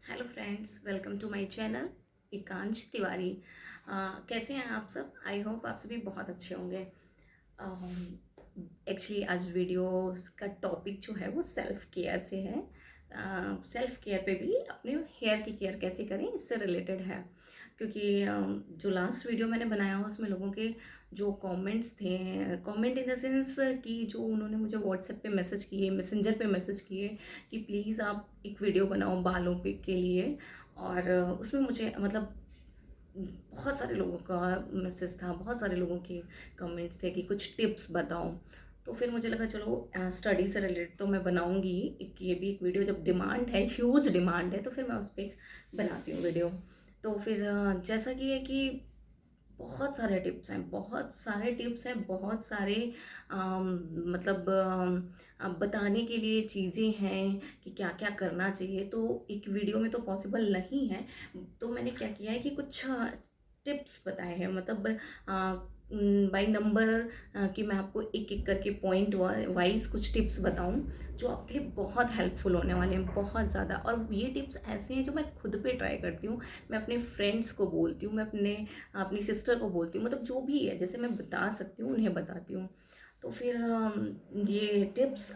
Hello friends, welcome to my channel Ekansh Tiwari. कैसे हैं आप सब? आई होप आप सभी बहुत अच्छे होंगे। एक्चुअली आज वीडियो का टॉपिक जो है वो सेल्फ केयर से है। सेल्फ केयर पे भी अपने हेयर की केयर कैसे करें इससे रिलेटेड है, क्योंकि जो लास्ट वीडियो मैंने बनाया उसमें लोगों के जो कमेंट्स थे, कमेंट इन द सेंस कि जो उन्होंने मुझे व्हाट्सएप पे मैसेज किए, मैसेंजर पे मैसेज किए कि प्लीज़ आप एक वीडियो बनाओ बालों पे के लिए। और उसमें मुझे मतलब बहुत सारे लोगों का मैसेज था, बहुत सारे लोगों के कमेंट्स थे कि कुछ टिप्स बताओ। तो फिर मुझे लगा चलो स्टडी से रिलेटेड तो मैं बनाऊंगी एक, ये भी एक वीडियो। जब डिमांड है, ह्यूज डिमांड है, तो फिर मैं उस पर बनाती हूँ वीडियो। तो फिर जैसा कि है कि बहुत सारे टिप्स हैं, बहुत सारे टिप्स हैं, बहुत सारे मतलब बताने के लिए चीज़ें हैं कि क्या क्या करना चाहिए। तो एक वीडियो में तो पॉसिबल नहीं है। तो मैंने क्या किया है कि कुछ टिप्स बताए हैं, मतलब बाय नंबर, कि मैं आपको एक एक करके पॉइंट वाइज कुछ टिप्स बताऊं जो आपके लिए बहुत हेल्पफुल होने वाले हैं, बहुत ज़्यादा। और ये टिप्स ऐसे हैं जो मैं खुद पे ट्राई करती हूँ, मैं अपने फ्रेंड्स को बोलती हूँ, मैं अपनी सिस्टर को बोलती हूँ, मतलब जो भी है जैसे मैं बता सकती हूँ उन्हें बताती हूँ। तो फिर ये टिप्स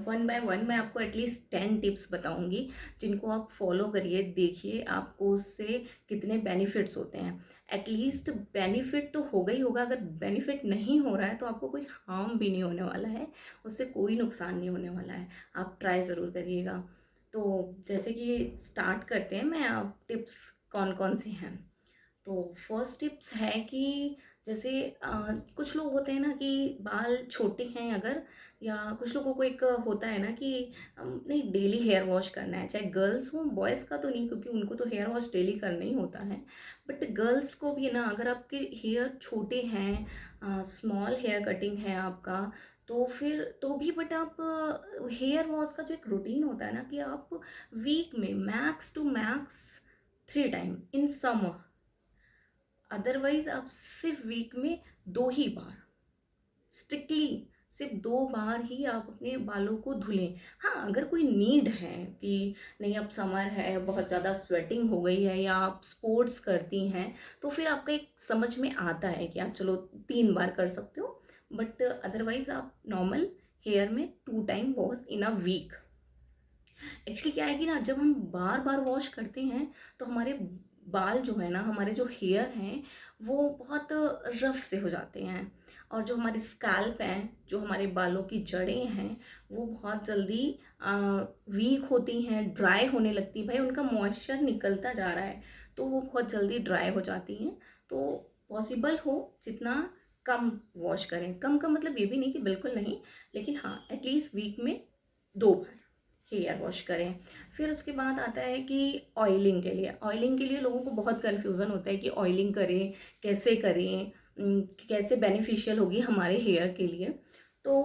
वन बाय वन मैं आपको एटलीस्ट 10 टिप्स बताऊंगी, जिनको आप फॉलो करिए, देखिए आपको उससे कितने बेनिफिट्स होते हैं। एटलीस्ट बेनिफिट तो होगा ही होगा। अगर बेनिफिट नहीं हो रहा है तो आपको कोई हार्म भी नहीं होने वाला है, उससे कोई नुकसान नहीं होने वाला है। आप ट्राई ज़रूर करिएगा। तो जैसे कि स्टार्ट करते हैं, मैं आप टिप्स कौन कौन से हैं। तो फर्स्ट टिप्स है कि जैसे कुछ लोग होते हैं ना कि बाल छोटे हैं अगर, या कुछ लोगों को एक होता है ना कि नहीं, डेली हेयर वॉश करना है, चाहे गर्ल्स हो, बॉयज़ का तो नहीं क्योंकि उनको तो हेयर वॉश डेली करना ही होता है। बट गर्ल्स को भी ना, अगर आपके हेयर छोटे हैं, स्मॉल हेयर कटिंग है आपका, तो फिर तो भी बट आप हेयर वॉश का जो एक रूटीन होता है ना कि आप वीक में max to max 3 time in summer, otherwise आप सिर्फ वीक में 2 ही बार, स्ट्रिक्टली सिर्फ 2 बार ही आप अपने बालों को धुलें। हाँ, अगर कोई नीड है कि नहीं, अब समर है, बहुत ज़्यादा स्वेटिंग हो गई है, या आप स्पोर्ट्स करती हैं, तो फिर आपका एक समझ में आता है कि आप चलो 3 बार कर सकते हो। बट अदरवाइज आप नॉर्मल हेयर में 2 time wash in a week. Actually क्या है कि ना, जब हम बार बार वॉश करते हैं तो हमारे बाल जो है ना, हमारे जो हेयर हैं वो बहुत रफ से हो जाते हैं। और जो हमारी स्कैल्प हैं, जो हमारे बालों की जड़ें हैं, वो बहुत जल्दी वीक होती हैं, ड्राई होने लगती। भाई उनका मॉइस्चर निकलता जा रहा है, तो वो बहुत जल्दी ड्राई हो जाती हैं। तो पॉसिबल हो जितना कम वॉश करें। कम का मतलब ये भी नहीं कि बिल्कुल नहीं, लेकिन हाँ, एटलीस्ट वीक में 2 बार हेयर वॉश करें। फिर उसके बाद आता है कि ऑयलिंग के लिए, ऑयलिंग के लिए लोगों को बहुत कन्फ्यूज़न होता है कि ऑयलिंग करें कैसे करें, कैसे बेनिफिशियल होगी हमारे हेयर के लिए। तो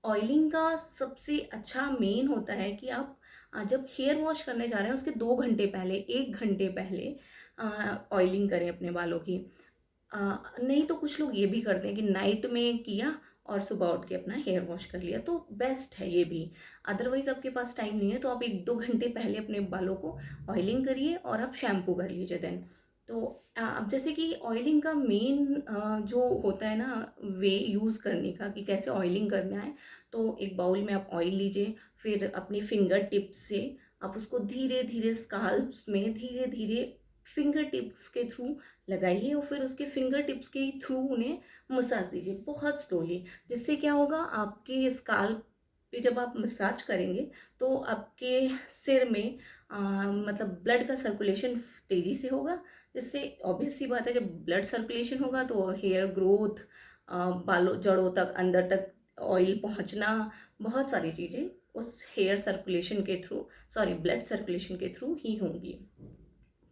ऑयलिंग का सबसे अच्छा मेन होता है कि आप जब हेयर वॉश करने जा रहे हैं उसके 2 घंटे पहले, 1 घंटे पहले ऑयलिंग करें अपने बालों की। नहीं तो कुछ लोग ये भी करते हैं कि नाइट में किया और सुबह उठ के अपना हेयर वॉश कर लिया, तो बेस्ट है ये भी। अदरवाइज आपके पास टाइम नहीं है तो आप 1-2 घंटे पहले अपने बालों को ऑयलिंग करिए और आप शैम्पू कर लीजिए देन। तो अब जैसे कि ऑयलिंग का मेन जो होता है ना वे यूज़ करने का कि कैसे ऑयलिंग करना है। तो एक बाउल में आप ऑयल लीजिए, फिर अपनी फिंगर टिप्स से आप उसको धीरे धीरे स्काल्प्स में धीरे धीरे फिंगर टिप्स के थ्रू लगाइए, और फिर उसके फिंगर टिप्स के थ्रू उन्हें मसाज दीजिए बहुत स्लोली। जिससे क्या होगा, आपके स्काल्प पे जब आप मसाज करेंगे तो आपके सिर में मतलब ब्लड का सर्कुलेशन तेज़ी से होगा। जिससे ऑब्वियस सी बात है, जब ब्लड सर्कुलेशन होगा तो हेयर ग्रोथ, बालों जड़ों तक, अंदर तक ऑयल पहुंचना, बहुत सारी चीज़ें उस हेयर सर्कुलेशन के थ्रू, सॉरी ब्लड सर्कुलेशन के थ्रू ही होंगी।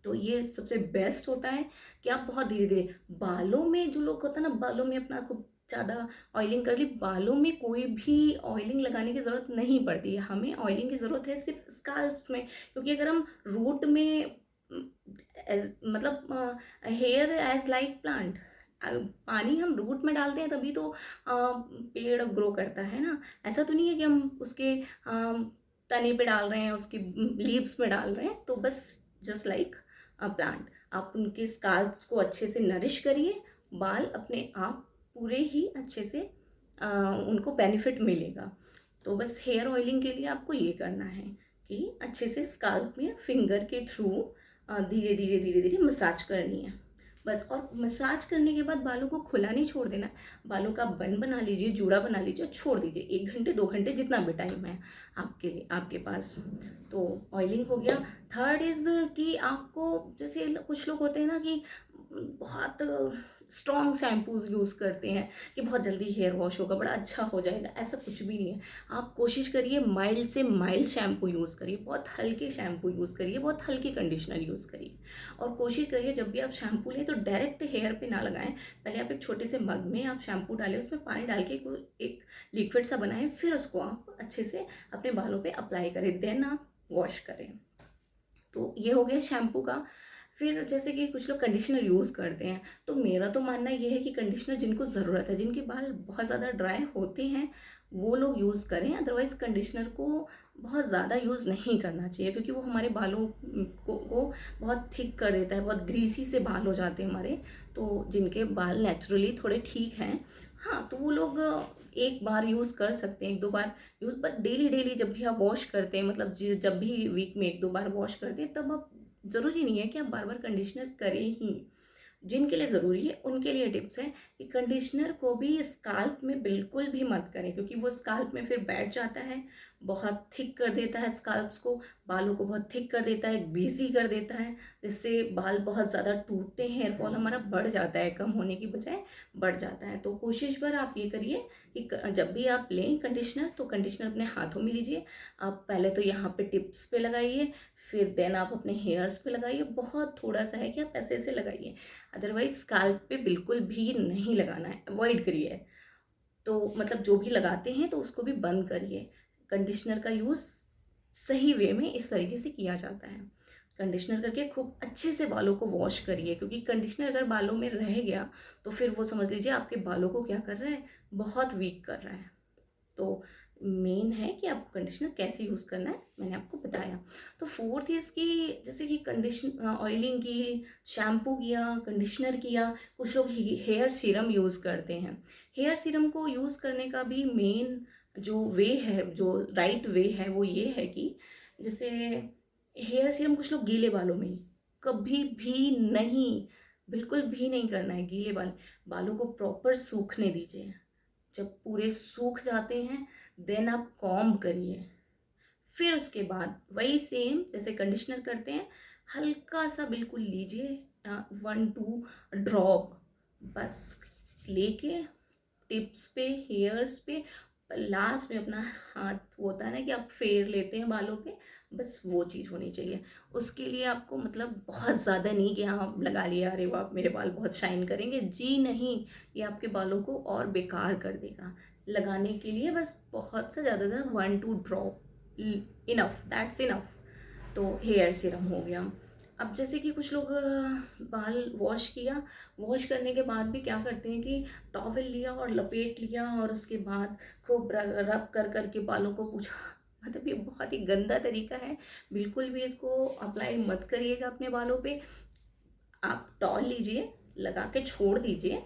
तो ये सबसे बेस्ट होता है कि आप बहुत धीरे धीरे, बालों में जो लोग होता है ना, बालों में अपना खूब ज़्यादा ऑयलिंग कर ली, बालों में कोई भी ऑयलिंग लगाने की ज़रूरत नहीं पड़ती है। हमें ऑयलिंग की ज़रूरत है सिर्फ स्काल्प में, क्योंकि अगर हम रूट में मतलब हेयर एज लाइक प्लांट, पानी हम रूट में डालते हैं तभी तो पेड़ ग्रो करता है ना। ऐसा तो नहीं है कि हम उसके तने पे डाल रहे हैं, उसकी लीव्स में डाल रहे हैं, तो बस जस्ट लाइक अ प्लांट आप उनके स्काल्प्स को अच्छे से नरिश करिए, बाल अपने आप पूरे ही अच्छे से उनको बेनिफिट मिलेगा। तो बस हेयर ऑयलिंग के लिए आपको ये करना है कि अच्छे से स्काल्प में फिंगर के थ्रू धीरे धीरे धीरे धीरे मसाज करनी है बस। और मसाज करने के बाद बालों को खुला नहीं छोड़ देना, बालों का बन बना लीजिए, जूड़ा बना लीजिए, छोड़ दीजिए 1 घंटे 2 घंटे जितना भी टाइम है आपके लिए आपके पास। तो ऑयलिंग हो गया। थर्ड इज़ कि आपको, जैसे कुछ लोग होते हैं ना कि बहुत स्ट्रॉन्ग शैम्पूज यूज़ करते हैं कि बहुत जल्दी हेयर वॉश होगा, बड़ा अच्छा हो जाएगा, ऐसा कुछ भी नहीं है। आप कोशिश करिए माइल्ड से माइल्ड शैम्पू यूज़ करिए, बहुत हल्के शैम्पू यूज़ करिए, बहुत हल्की कंडीशनर यूज़ करिए। और कोशिश करिए जब भी आप शैम्पू लें तो डायरेक्ट हेयर पे ना लगाएं, पहले आप एक छोटे से मग में आप शैम्पू डालें, उसमें पानी डाल के एक लिक्विड सा बनाएं, फिर उसको आप अच्छे से अपने बालों पे अप्लाई करें, देन आप वॉश करें। तो ये हो गया शैम्पू का। फिर जैसे कि कुछ लोग कंडीशनर यूज़ करते हैं, तो मेरा तो मानना ये है कि कंडीशनर जिनको ज़रूरत है, जिनके बाल बहुत ज़्यादा ड्राई होते हैं, वो लोग यूज़ करें। अदरवाइज़ कंडीशनर को बहुत ज़्यादा यूज़ नहीं करना चाहिए, क्योंकि वो हमारे बालों को बहुत थिक कर देता है, बहुत ग्रीसी से बाल हो जाते हैं हमारे। तो जिनके बाल नेचुरली थोड़े ठीक हैं, हाँ, तो वो लोग एक बार यूज़ कर सकते हैं, 1-2 बार यूज़, बट डेली डेली जब भी आप वॉश करते हैं, मतलब जब भी वीक में 1-2 बार वॉश करते हैं, तब आप, ज़रूरी नहीं है कि आप बार बार कंडीशनर करें ही। जिनके लिए ज़रूरी है उनके लिए टिप्स है कि कंडीशनर को भी स्काल्प में बिल्कुल भी मत करें, क्योंकि वो स्काल्प में फिर बैठ जाता है, बहुत थिक कर देता है स्काल्प्स को, बालों को बहुत थिक कर देता है, ग्रीसी कर देता है, जिससे बाल बहुत ज़्यादा टूटते हैं, हेयर फॉल हमारा बढ़ जाता है, कम होने की बजाय बढ़ जाता है। तो कोशिश पर आप ये करिए कि जब भी आप लें कंडीशनर, तो कंडीशनर अपने हाथों में लीजिए। आप पहले तो यहाँ पे टिप्स पे लगाइए, फिर देन आप अपने हेयर्स पे लगाइए, बहुत थोड़ा सा है कि आप ऐसे ऐसे लगाइए, अदरवाइज स्काल्प पे बिल्कुल भी नहीं लगाना है, अवॉइड करिए। तो मतलब जो भी लगाते हैं तो उसको भी बंद करिए। कंडीशनर का यूज़ सही वे में इस तरीके से किया जाता है। कंडीशनर करके खूब अच्छे से बालों को वॉश करिए, क्योंकि कंडीशनर अगर बालों में रह गया तो फिर वो समझ लीजिए आपके बालों को क्या कर रहा है, बहुत वीक कर रहा है। तो मेन है कि आपको कंडीशनर कैसे यूज़ करना है, मैंने आपको बताया। तो फोर्थ इज़ कि जैसे कि ऑयलिंग की, शैम्पू किया, कंडीशनर किया, कुछ लोग हेयर सीरम यूज़ करते हैं। हेयर सीरम को यूज़ करने का भी मेन जो वे है, जो राइट वे है, वो ये है कि जैसे हेयर सीरम कुछ लोग गीले बालों में, कभी भी नहीं, बिल्कुल भी नहीं करना है गीले बालों को प्रॉपर सूखने दीजिए। जब पूरे सूख जाते हैं देन आप कॉम्ब करिए, फिर उसके बाद वही सेम जैसे कंडीशनर करते हैं, हल्का सा बिल्कुल लीजिए, 1-2 ड्रॉप बस लेके टिप्स पे, हेयर्स पे, लास्ट में अपना हाथ, वो होता है ना कि आप फेर लेते हैं बालों पे, बस वो चीज़ होनी चाहिए। उसके लिए आपको मतलब बहुत ज़्यादा नहीं कि हाँ आप लगा लिया, अरे वाह मेरे बाल बहुत शाइन करेंगे, जी नहीं, ये आपके बालों को और बेकार कर देगा। लगाने के लिए बस बहुत से ज़्यादा 1-2 ड्रॉप इनफ, दैट्स इनफ। तो हेयर सीरम हो गया। अब जैसे कि कुछ लोग बाल वॉश किया, वॉश करने के बाद भी क्या करते हैं कि टॉवल लिया और लपेट लिया और उसके बाद खूब रब कर कर के बालों को पूछा, मतलब ये बहुत ही गंदा तरीका है, बिल्कुल भी इसको अप्लाई मत करिएगा अपने बालों पे। आप टॉवल लीजिए, लगा के छोड़ दीजिए,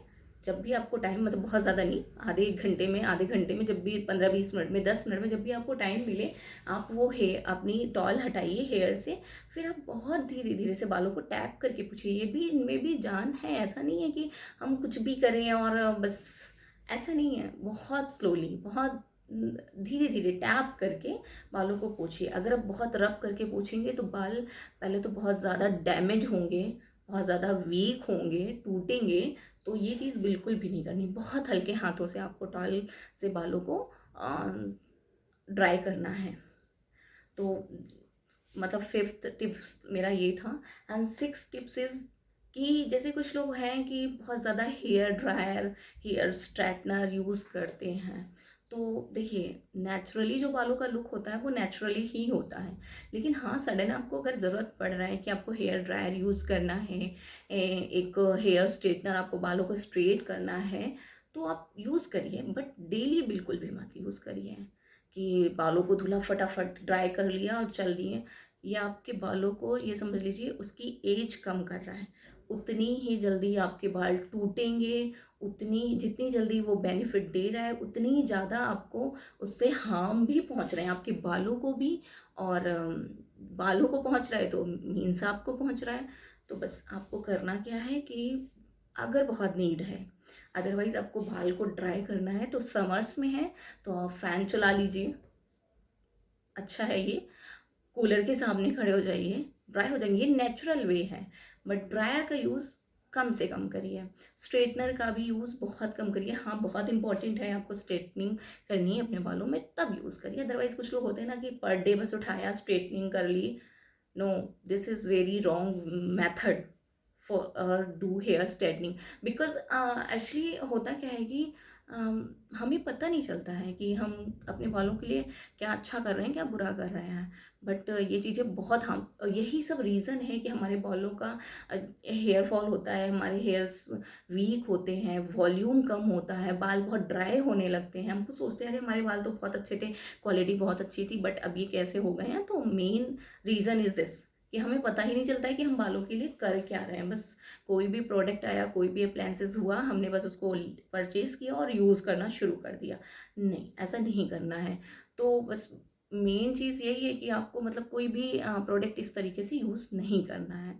जब भी आपको टाइम, मतलब बहुत ज़्यादा नहीं, आधे घंटे में, जब भी 15-20 मिनट में, 10 मिनट में, जब भी आपको टाइम मिले, आप वो अपनी टॉवल हटाइए हेयर से, फिर आप बहुत धीरे धीरे से बालों को टैप करके पूछिए। ये भी, इनमें भी जान है, ऐसा नहीं है कि हम कुछ भी करें और बस, ऐसा नहीं है। बहुत स्लोली, बहुत धीरे धीरे टैप करके बालों को पोंछिए। अगर आप बहुत रब करके पोंछेंगे तो बाल पहले तो बहुत ज़्यादा डैमेज होंगे, बहुत ज़्यादा वीक होंगे, टूटेंगे। तो ये चीज़ बिल्कुल भी नहीं करनी। बहुत हल्के हाथों से आपको टॉवल से बालों को ड्राई करना है। तो मतलब 5th टिप्स मेरा ये था। एंड 6th टिप्स इज़ कि जैसे कुछ लोग हैं कि बहुत ज़्यादा hair dryer, hair straightener use करते हैं। तो देखिए, नेचुरली जो बालों का लुक होता है वो नेचुरली ही होता है, लेकिन हाँ, सडन आपको अगर ज़रूरत पड़ रहा है कि आपको हेयर ड्रायर यूज़ करना है, एक हेयर स्ट्रेटनर आपको बालों को स्ट्रेट करना है, तो आप यूज़ करिए, बट डेली बिल्कुल भी मत यूज़ करिए कि बालों को धुला, फटाफट ड्राई कर लिया और चल दिए, ये आपके बालों को, ये समझ लीजिए, उसकी एज कम कर रहा है। उतनी ही जल्दी आपके बाल टूटेंगे, उतनी जितनी जल्दी वो बेनिफिट दे रहा है उतनी ही ज़्यादा आपको उससे हार्म भी पहुंच रहे हैं, आपके बालों को भी। और बालों को पहुंच रहा है तो मीन्स आपको पहुंच रहा है। तो बस आपको करना क्या है कि अगर बहुत नीड है, अदरवाइज़ आपको बाल को ड्राई करना है तो समर्स में है तो आप फ़ैन चला लीजिए, अच्छा है ये। कूलर के सामने खड़े हो जाइए, ड्राई हो जाएंगे, ये नेचुरल वे है। बट ड्रायर का यूज़ कम से कम करिए, स्ट्रेटनर का भी यूज़ बहुत कम करिए। हाँ, बहुत इंपॉर्टेंट है, आपको स्ट्रेटनिंग करनी है अपने बालों में तब यूज़ करिए। अदरवाइज़ कुछ लोग होते हैं ना कि पर डे बस उठाया स्ट्रेटनिंग कर ली। No, this is very wrong method for do hair straightening. Because actually होता क्या है कि हमें पता नहीं चलता है कि हम अपने बालों के लिए क्या अच्छा कर रहे हैं, क्या बुरा कर रहे हैं। बट ये चीज़ें बहुत, हम यही सब रीज़न है कि हमारे बालों का हेयर फॉल होता है, हमारे हेयर्स वीक होते हैं, वॉल्यूम कम होता है, बाल बहुत ड्राई होने लगते हैं। हमको सोचते हैं अरे हमारे बाल तो बहुत अच्छे थे, क्वालिटी बहुत अच्छी थी, बट अब ये कैसे हो गए हैं। तो मेन रीज़न इज़ दिस कि हमें पता ही नहीं चलता है कि हम बालों के लिए कर क्या रहे हैं। बस कोई भी प्रोडक्ट आया, कोई भी अप्लायंसेस हुआ, हमने बस उसको परचेज़ किया और यूज़ करना शुरू कर दिया। नहीं, ऐसा नहीं करना है। तो बस मेन चीज़ यही है कि आपको मतलब कोई भी प्रोडक्ट इस तरीके से यूज़ नहीं करना है।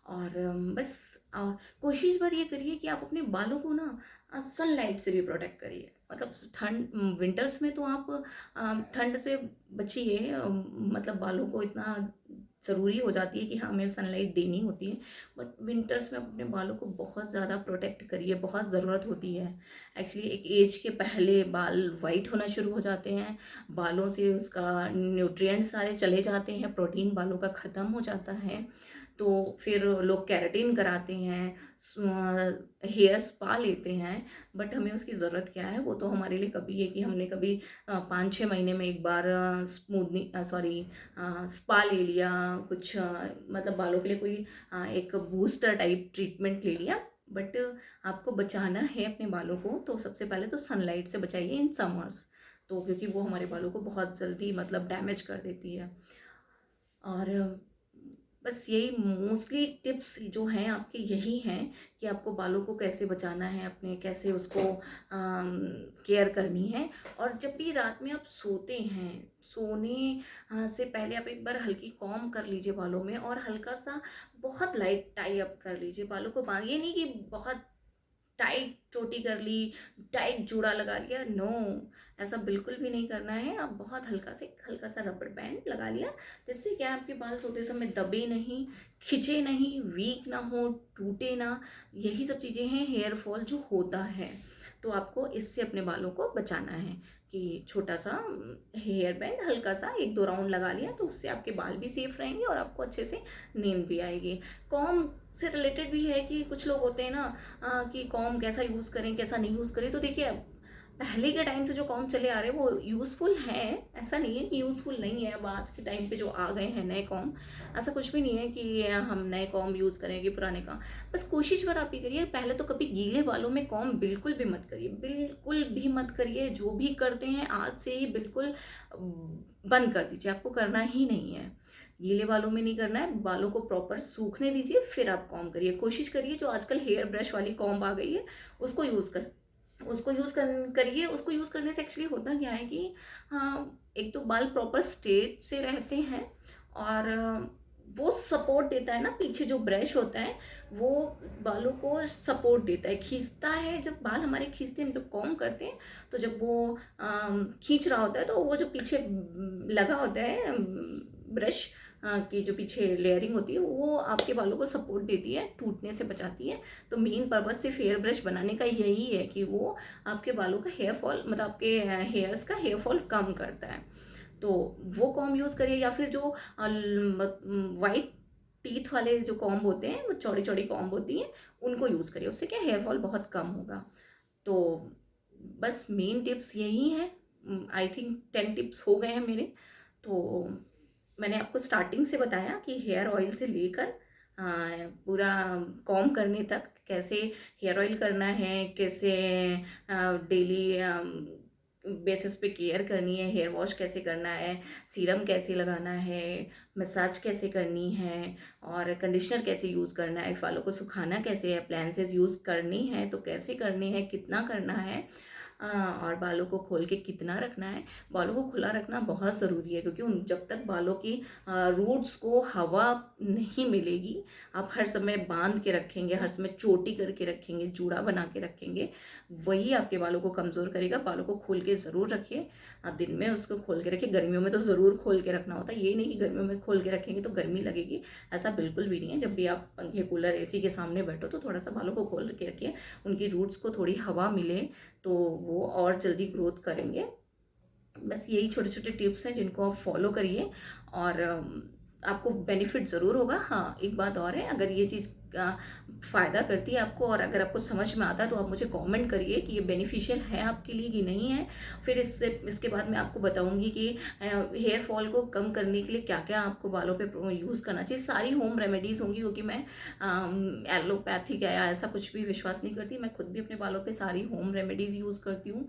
और बस कोशिश भर ये करिए कि आप अपने बालों को ना सनलाइट से भी प्रोटेक्ट करिए। मतलब ठंड, विंटर्स में तो आप ठंड से बचिए, मतलब बालों को इतना ज़रूरी हो जाती है कि हाँ, हमें सनलाइट देनी होती है। बट विंटर्स में अपने बालों को बहुत ज़्यादा प्रोटेक्ट करिए, बहुत ज़रूरत होती है। एक्चुअली एक एज के पहले बाल वाइट होना शुरू हो जाते हैं, बालों से उसका न्यूट्रिएंट्स सारे चले जाते हैं, प्रोटीन बालों का ख़त्म हो जाता है। तो फिर लोग केराटिन कराते हैं, हेयर स्पा लेते हैं। बट हमें उसकी ज़रूरत क्या है, वो तो हमारे लिए कभी है कि हमने कभी 5-6 महीने में एक बार स्मूथनिंग, सॉरी, स्पा ले लिया, कुछ मतलब बालों के लिए कोई एक बूस्टर टाइप ट्रीटमेंट ले लिया। बट आपको बचाना है अपने बालों को तो सबसे पहले तो सनलाइट से बचाइए इन समर्स। तो क्योंकि वो हमारे बालों को बहुत जल्दी मतलब डैमेज कर देती है। और बस यही मोस्टली टिप्स जो हैं आपके यही हैं कि आपको बालों को कैसे बचाना है, अपने कैसे उसको केयर करनी है। और जब भी रात में आप सोते हैं, सोने से पहले आप एक बार हल्की कॉम्ब कर लीजिए बालों में और हल्का सा बहुत लाइट टाई अप कर लीजिए बालों को। बांध, ये नहीं कि बहुत टाइट चोटी कर ली, टाइट जूड़ा लगा लिया, नो, ऐसा बिल्कुल भी नहीं करना है। आप बहुत हल्का सा रबड़ बैंड लगा लिया, जिससे क्या आपके बाल सोते समय दबे नहीं, खिंचे नहीं, वीक ना हो, टूटे ना। यही सब चीज़ें हैं हेयर फॉल जो होता है। तो आपको इससे अपने बालों को बचाना है कि छोटा सा हेयर बैंड हल्का सा 1-2 राउंड लगा लिया तो उससे आपके बाल भी सेफ रहेंगे और आपको अच्छे से नींद भी आएगी। कॉम से रिलेटेड भी है कि कुछ लोग होते हैं ना कि कॉम कैसा यूज़ करें, कैसा नहीं यूज़ करें। तो देखिए, पहले के टाइम से जो कॉम चले आ रहे हैं वो यूज़फुल हैं, ऐसा नहीं है कि यूज़फुल नहीं है। अब आज के टाइम पे जो आ गए हैं नए कॉम, ऐसा कुछ भी नहीं है कि हम नए कॉम यूज़ करेंगे पुराने का। बस कोशिश पर आप ये करिए, पहले तो कभी गीले बालों में कॉम बिल्कुल भी मत करिए, बिल्कुल भी मत करिए। जो भी करते हैं आज से ही बिल्कुल बंद कर दीजिए, आपको करना ही नहीं है। गीले बालों में नहीं करना है, बालों को प्रॉपर सूखने दीजिए फिर आप कॉम्ब करिए। कोशिश करिए जो आजकल हेयर ब्रश वाली कॉम्ब आ गई है उसको करिए। उसको यूज़ करने से एक्चुअली होता क्या है कि एक तो बाल प्रॉपर स्ट्रेट से रहते हैं और वो सपोर्ट देता है ना, पीछे जो ब्रश होता है वो बालों को सपोर्ट देता है, खींचता है। जब बाल हमारे खींचते हैं, हम जब कॉम्ब करते हैं तो जब वो खींच रहा होता है तो वो जो पीछे लगा होता है ब्रश की जो पीछे लेयरिंग होती है वो आपके बालों को सपोर्ट देती है, टूटने से बचाती है। तो मेन पर्पज सिर्फ हेयर ब्रश बनाने का यही है कि वो आपके बालों का हेयर फॉल, मतलब आपके हेयर्स का हेयर फॉल कम करता है। तो वो कॉम्ब यूज़ करिए, या फिर जो वाइट टीथ वाले जो कॉम्ब होते हैं, वो चौड़ी चौड़ी कॉम्ब होती हैं, उनको यूज़ करिए। उससे क्या हेयर फॉल बहुत कम होगा। तो बस मेन टिप्स यही हैं। आई थिंक 10 टिप्स हो गए हैं मेरे। तो मैंने आपको स्टार्टिंग से बताया कि हेयर ऑयल से लेकर पूरा कॉम्ब करने तक कैसे हेयर ऑयल करना है, कैसे डेली बेसिस पे केयर करनी है, हेयर वॉश कैसे करना है, सीरम कैसे लगाना है, मसाज कैसे करनी है और कंडीशनर कैसे यूज़ करना है, बालों को सुखाना कैसे है, अप्लायंसेस यूज़ करनी है तो कैसे करनी है, कितना करना है, और बालों को खोल के कितना रखना है। बालों को खुला रखना बहुत ज़रूरी है, क्योंकि उन जब तक बालों की रूट्स को हवा नहीं मिलेगी, आप हर समय बांध के रखेंगे, हर समय चोटी करके रखेंगे, जूड़ा बना के रखेंगे, वही आपके बालों को कमज़ोर करेगा। बालों को खोल के ज़रूर रखिए, आप दिन में उसको खोल के रखिए। गर्मियों में तो ज़रूर खोल के रखना होता है, ये नहीं कि गर्मियों में खोल के रखेंगे तो गर्मी लगेगी, ऐसा बिल्कुल भी नहीं है। जब भी आप पंखे, कूलर, एसी के सामने बैठो तो थोड़ा सा बालों को खोल के रखिए, उनकी रूट्स को थोड़ी हवा मिले तो वो और जल्दी ग्रोथ करेंगे। बस यही छोटे छोटे टिप्स हैं जिनको आप फॉलो करिए और आपको बेनिफिट ज़रूर होगा। हाँ, एक बात और है, अगर ये चीज़ फ़ायदा करती है आपको और अगर आपको समझ में आता है तो आप मुझे कमेंट करिए कि ये बेनिफिशियल है आपके लिए कि नहीं है। फिर इसके बाद मैं आपको बताऊंगी कि हेयर फॉल को कम करने के लिए क्या क्या आपको बालों पे यूज़ करना चाहिए। सारी होम रेमेडीज़ होंगी, क्योंकि मैं एलोपैथिक या ऐसा कुछ भी विश्वास नहीं करती। मैं खुद भी अपने बालों पे सारी होम रेमेडीज़ यूज़ करती हूँ,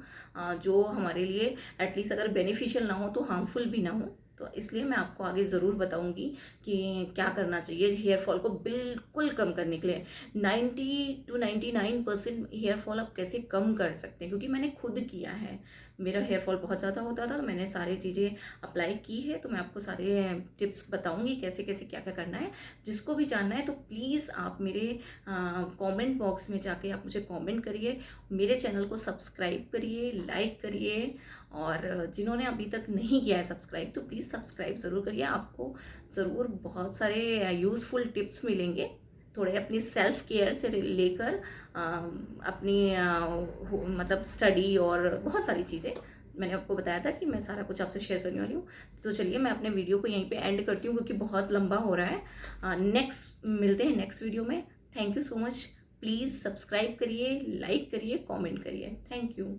जो हमारे लिए एटलीस्ट अगर बेनिफिशियल ना हो तो हार्मफुल भी ना हो। तो इसलिए मैं आपको आगे ज़रूर बताऊंगी कि क्या करना चाहिए हेयर फॉल को बिल्कुल कम करने के लिए। 90 to 99% हेयर फॉल आप कैसे कम कर सकते हैं, क्योंकि मैंने खुद किया है। मेरा हेयर फॉल बहुत ज़्यादा होता था, तो मैंने सारी चीज़ें अप्लाई की है, तो मैं आपको सारे टिप्स बताऊंगी कैसे कैसे क्या क्या करना है। जिसको भी जानना है तो प्लीज़ आप मेरे कमेंट बॉक्स में जाके आप मुझे कमेंट करिए, मेरे चैनल को सब्सक्राइब करिए, लाइक करिए, और जिन्होंने अभी तक नहीं किया है सब्सक्राइब तो प्लीज़ सब्सक्राइब ज़रूर करिए। आपको ज़रूर बहुत सारे यूज़फुल टिप्स मिलेंगे, थोड़े अपनी सेल्फ केयर से लेकर अपनी मतलब स्टडी और बहुत सारी चीज़ें मैंने आपको बताया था कि मैं सारा कुछ आपसे शेयर करने वाली हूँ। तो चलिए मैं अपने वीडियो को यहीं पे एंड करती हूँ, क्योंकि बहुत लंबा हो रहा है। नेक्स्ट मिलते हैं नेक्स्ट वीडियो में। Thank you so much. Please subscribe करिए, लाइक करिए, कमेंट करिए। Thank you.